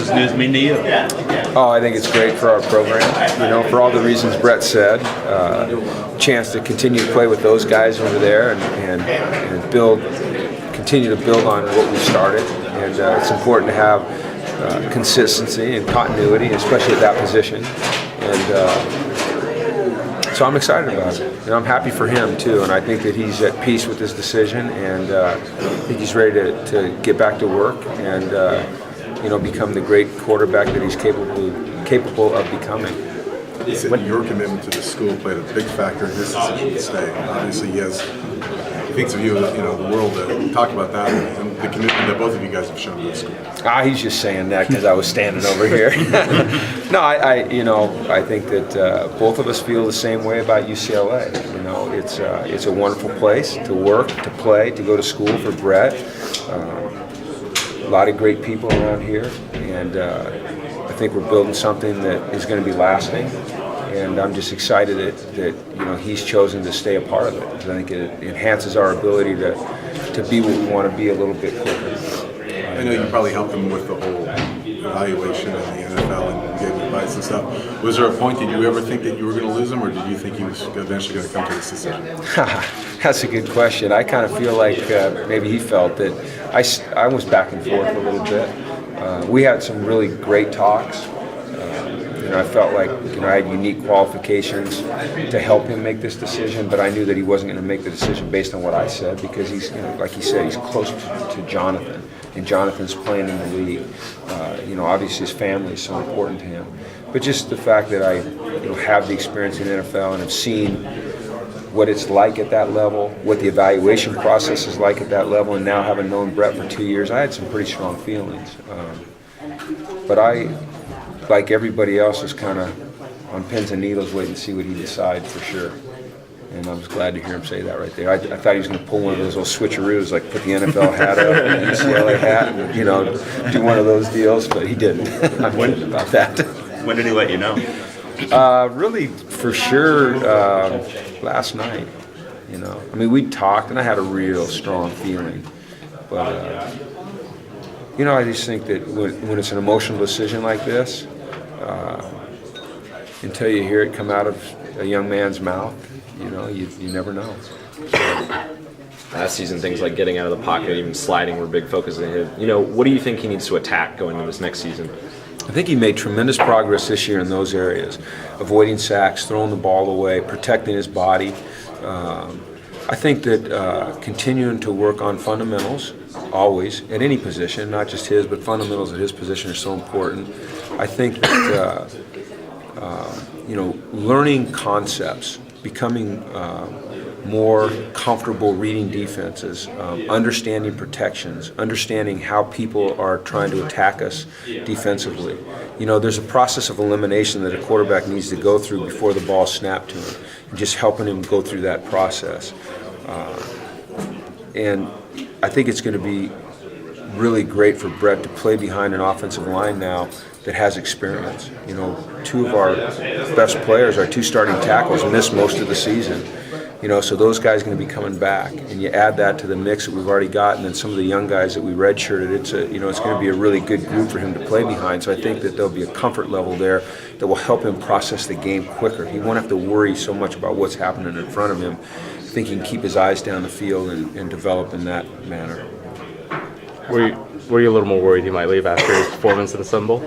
this news mean to you? Oh, I think it's great for our program. For all the reasons Brett said, chance to continue to play with those guys over there and continue to build on what we started. And it's important to have consistency and continuity, especially at that position. And so I'm excited about it. And I'm happy for him too. And I think that he's at peace with his decision, and I think he's ready to get back to work and become the great quarterback that he's capable of becoming. He said your commitment to the school played a big factor in his decision to stay. Obviously, he thinks of you as the world. Talk about that and the commitment that both of you guys have shown to the school. He's just saying that because I was standing over here. No, I think that both of us feel the same way about UCLA. It's a wonderful place to work, to play, to go to school for Brett. A lot of great people around here, and I think we're building something that is going to be lasting. And I'm just excited that he's chosen to stay a part of it, because I think it enhances our ability to be what we want to be a little bit quicker. I know you probably helped him with the whole evaluation in the NFL and gave him advice and stuff. Was there a point, did you ever think that you were going to lose him, or did you think he was eventually going to come to this decision? That's a good question. I kind of feel like maybe he felt that I was back and forth a little bit. We had some really great talks. I felt like I had unique qualifications to help him make this decision, but I knew that he wasn't going to make the decision based on what I said, because he's, like he said, he's close to Jonathan, and Jonathan's playing in the league. Obviously his family is so important to him, but just the fact that I have the experience in the NFL and have seen what it's like at that level, what the evaluation process is like at that level, and now having known Brett for 2 years, I had some pretty strong feelings. But I, like everybody else, was kind of on pins and needles waiting to see what he decides for sure. And I was glad to hear him say that right there. I thought he was going to pull one of those little switcheroos, like put the NFL hat up and the UCLA hat and, do one of those deals, but he didn't. I'm worried about that. When did he let you know? Really, for sure, last night. We talked, and I had a real strong feeling. But, I just think that when it's an emotional decision like this, until you hear it come out of a young man's mouth, you never know. Last season, things like getting out of the pocket, even sliding, were big focus of his. What do you think he needs to attack going into this next season? I think he made tremendous progress this year in those areas, avoiding sacks, throwing the ball away, protecting his body. I think that continuing to work on fundamentals, always, at any position, not just his, but fundamentals at his position are so important. I think that, learning concepts, becoming more comfortable reading defenses, understanding protections, understanding how people are trying to attack us defensively. There's a process of elimination that a quarterback needs to go through before the ball snapped to him, and just helping him go through that process. And I think it's going to be really great for Brett to play behind an offensive line now that has experience. Two of our best players, our two starting tackles, missed most of the season. So those guys are going to be coming back, and you add that to the mix that we've already got, and then some of the young guys that we redshirted. It's going to be a really good group for him to play behind. So I think that there'll be a comfort level there that will help him process the game quicker. He won't have to worry so much about what's happening in front of him. I think he can keep his eyes down the field and develop in that manner. Were you a little more worried he might leave after his performance in the Sun Bowl?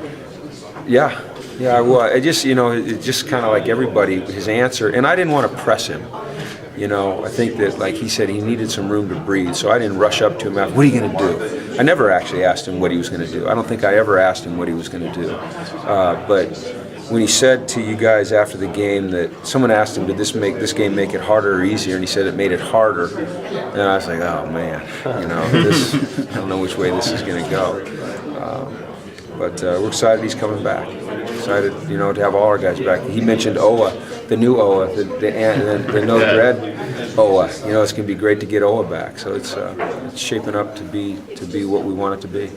Yeah, well, it just kind of like everybody, his answer, and I didn't want to press him. I think that, like he said, he needed some room to breathe, so I didn't rush up to him after, what are you going to do? I never actually asked him what he was going to do. I don't think I ever asked him what he was going to do. But when he said to you guys after the game that someone asked him, did this game make it harder or easier? And he said it made it harder. And I was like, oh man, I don't know which way this is going to go. But we're excited he's coming back. Excited, to have all our guys back. He mentioned Oa, the new Oa, the no dread Oa. It's going to be great to get Oa back. So it's shaping up to be what we want it to be.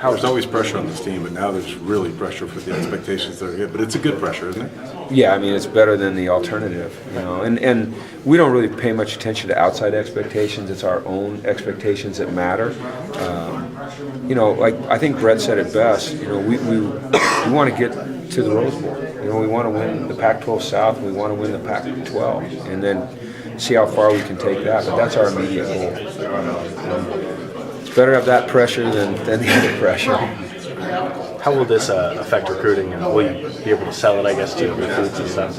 There's always pressure on this team, but now there's really pressure for the expectations that are here. But it's a good pressure, isn't it? Yeah, I mean, it's better than the alternative, you know. And we don't really pay much attention to outside expectations. It's our own expectations that matter. You know, like I think Brett said it best. You know, we want to get to the Rose Bowl. You know, we want to win the Pac-12 South. We want to win the Pac-12, and then see how far we can take that. But that's our immediate goal. It's better to have that pressure than the other pressure. How will this affect recruiting, and will you be able to sell it, I guess, to recruits and stuff?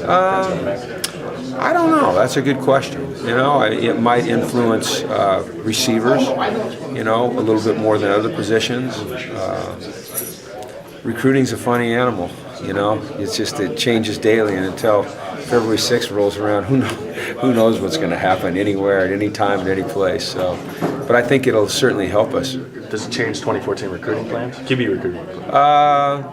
I don't know. That's a good question. You know, it might influence receivers, you know, a little bit more than other positions. Recruiting's a funny animal, you know. It's just, it changes daily, and until February 6th rolls around, who knows what's going to happen anywhere, at any time, at any place. So, but I think it'll certainly help us. Does it change 2014 recruiting plans? QB recruiting plans?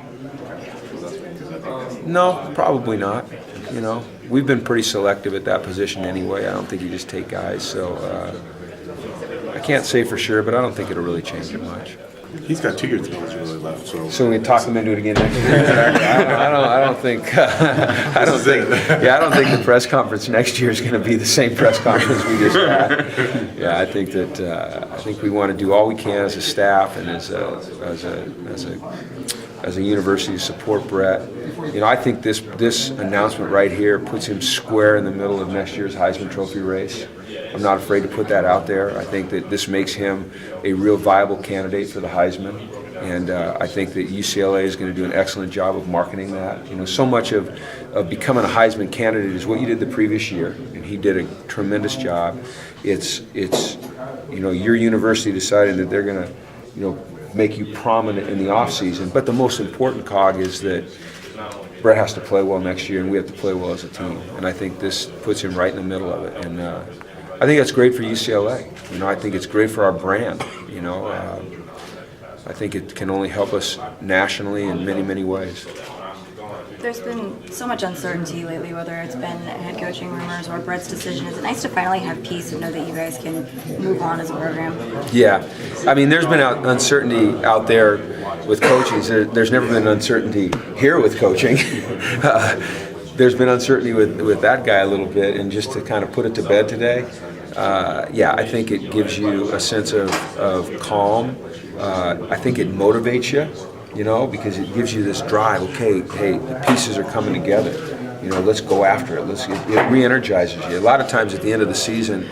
No, probably not. You know, we've been pretty selective at that position anyway. I don't think you just take guys. So I can't say for sure, but I don't think it'll really change it much. He's got 2 years really left. So we talk him into it again next year. I don't think the press conference next year is going to be the same press conference we just had. Yeah, I think we want to do all we can as a staff and as a university to support Brett. You know, I think this announcement right here puts him square in the middle of next year's Heisman Trophy race. I'm not afraid to put that out there. I think that this makes him a real viable candidate for the Heisman, and I think that UCLA is going to do an excellent job of marketing that. You know, so much of becoming a Heisman candidate is what you did the previous year, and he did a tremendous job. It's you know, your university deciding that they're going to, you know, make you prominent in the off season, but the most important cog is that Brett has to play well next year, and we have to play well as a team. And I think this puts him right in the middle of it. And I think that's great for UCLA. You know, I think it's great for our brand. You know, I think it can only help us nationally in many, many ways. There's been so much uncertainty lately, whether it's been head coaching rumors or Brett's decision. Is it nice to finally have peace and know that you guys can move on as a program? Yeah. I mean, there's been uncertainty out there with coaching. There's never been uncertainty here with coaching. There's been uncertainty with that guy a little bit, and just to kind of put it to bed today, yeah, I think it gives you a sense of calm. I think it motivates you, you know, because it gives you this drive. Okay, hey, the pieces are coming together. You know, let's go after it. It re-energizes you. A lot of times at the end of the season,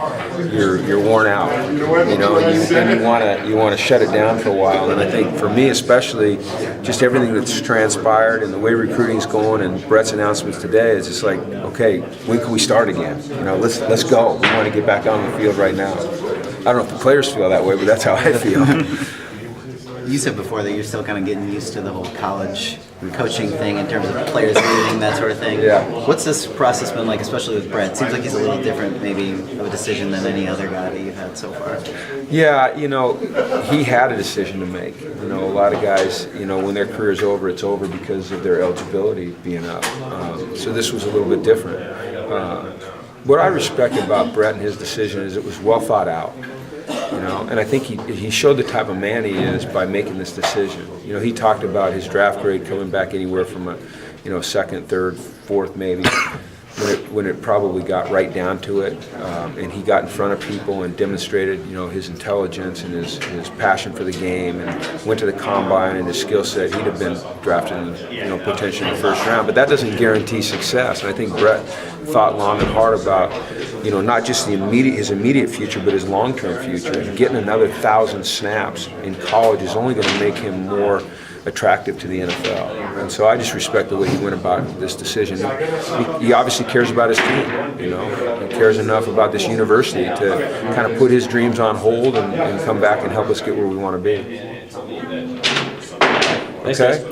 you're worn out. You know, and you want to shut it down for a while. And I think for me especially, just everything that's transpired and the way recruiting's going and Brett's announcements today, it's just like, okay, when can we start again? You know, let's go. We want to get back on the field right now. I don't know if the players feel that way, but that's how I feel. You said before that you're still kind of getting used to the whole college coaching thing in terms of players leaving, that sort of thing. Yeah. What's this process been like, especially with Brett? Seems like he's a little different maybe of a decision than any other guy that you've had so far. Yeah, you know, he had a decision to make. You know, a lot of guys, you know, when their career's over, it's over because of their eligibility being up. So this was a little bit different. What I respect about Brett and his decision is it was well thought out. You know, and I think he showed the type of man he is by making this decision. You know, he talked about his draft grade coming back anywhere from a, you know, second, third, fourth maybe, when it probably got right down to it, and he got in front of people and demonstrated, you know, his intelligence and his passion for the game, and went to the combine and his skill set. He'd have been drafted in, you know, potentially in the first round, but that doesn't guarantee success. And I think Brett thought long and hard about, you know, not just his immediate future, but his long-term future. And getting another 1,000 snaps in college is only going to make him more attractive to the NFL. And so I just respect the way he went about this decision. He obviously cares about his team, you know. He cares enough about this university to kind of put his dreams on hold and come back and help us get where we want to be. Thanks, Okay.